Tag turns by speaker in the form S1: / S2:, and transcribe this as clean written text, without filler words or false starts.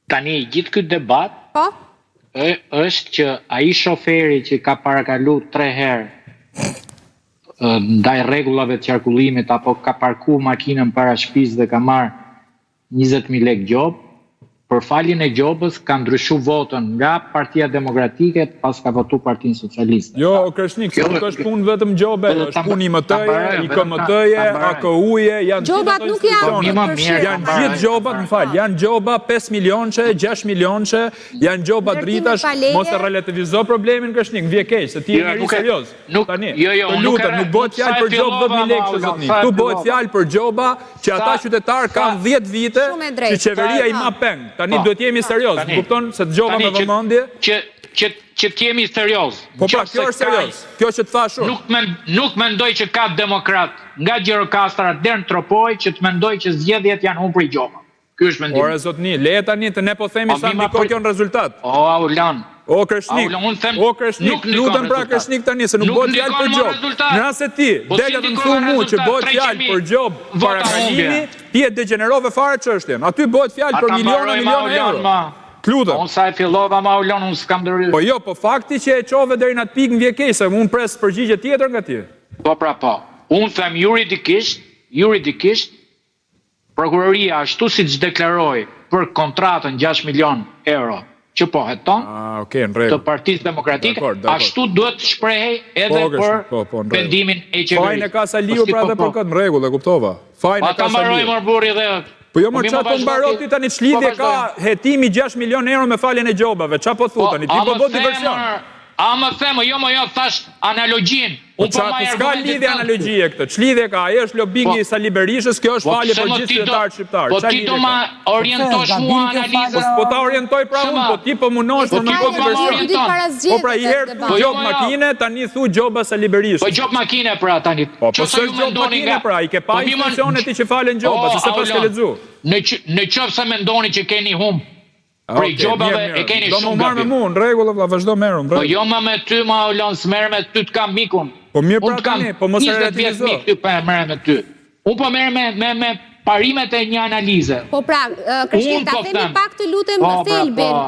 S1: Tani, gjithë këtë debat,
S2: Po?
S1: është që ai shoferi që ka parakalu 3 herë ndaj rregullave të qarkullimit apo ka parku makinën para shtëpisë dhe ka marrë 20.000 lekë gjobë, për faljen e gjobës ka ndryshu votën nga Partia Demokratike pas ka votu Partinë Socialiste.
S3: Jo, Kreshnik, se nuk është punë vetëm gjobe, është punë IMT-je, IKMT-je, AKU-je, janë
S2: Gjobat nuk janë
S3: janë gjithë gjobat, më fal, janë gjoba 5 milionçe, 6 milionçe, janë gjoba dritash, mos e relativizo problemin Kreshnik, vje keq, se ti je njeri serioz. Tani, të lutem, nuk bëhet fjalë për gjobë 10.000 lekë zotni. Tu bëhet fjalë për gjoba që ata qytetarë kanë 10 vite që qeveria i ma peng. Tani duhet jemi serioz, më kupton se dëgjova me vëmendje.
S1: Që t'jemi serioz.
S3: Po pra, kjo është serioz. Kjo që të thash unë.
S1: Nuk mendoj që ka demokrat nga Gjirokastra deri në Tropoj që të mendoj që zgjedhjet janë humbur i gjoba. Ky është mendimi.
S3: Ore zotni, leje tani të ne po themi sa ndikon kjo në rezultat.
S1: O Aulan.
S3: O Kreshnik, lutem pra Kreshnik tani se nuk bëhet fjalë për gjobë. Nëse ti delet të më thuaj mua që bëhet fjalë për gjobë parakalimi, ti e degenerove fare çështjen. Aty bëhet fjalë për miliona euro. Lutem.
S1: Unë sa e fillova ma Aulan, unë s'kam ndërhyrë.
S3: Po jo, po fakti që e çove deri në atë pikë në vjekesë, unë pres përgjigje tjetër nga ti.
S1: Po pra po. Unë them juridikisht, prokuroria ashtu siç deklaroi për kontratën 6 milion euro që po heton të Partisë Demokratike, ashtu duhet të shprehej edhe për vendimin e qeverisë.
S3: Fajin e ka Saliu pra dhe për këtë, në rregull, e kuptova. Fajin e ka Saliu. Po jo më çfarë po mbaron ti tani çlidhje ka hetimi 6 milion euro me faljen e gjobave. Çfarë po thu tani? Ti po bë diversion.
S1: A më them, jo thash analogjin.
S3: Unë po marr s'ka lidhje analogjie këtë. Çlidhje ka, ai është lobingi i Sali Berishës, kjo është falje për gjithë qytetarët shqiptar.
S1: Po ti do ma orientosh mua analizën.
S3: Po ta orientoj pra unë, po ti po munosh për më bë diversion. Po pra i herë po gjob makine, tani thu gjoba Sali Berishës.
S1: Po gjob makine pra tani.
S3: Po s'është gjob makine pra, i ke pa instruksionet ti që falen gjoba, se pas ke lexu.
S1: Në qoftë se mendoni që keni humb prej gjobave e keni shumë
S3: gabim. Do më marrë me mu, në regullë, vazhdo merë.
S1: Po jo me ty, ma Aulan, s'merë me ty t'kam mikun.
S3: Po mirë pra tani, po mos e relativizo.
S1: Unë t'kam 20 mik ty merë me ty. Unë po merë me parimet e një analize.
S2: Po pra, Kreshnik, ta themi pak të lutem Thelbin.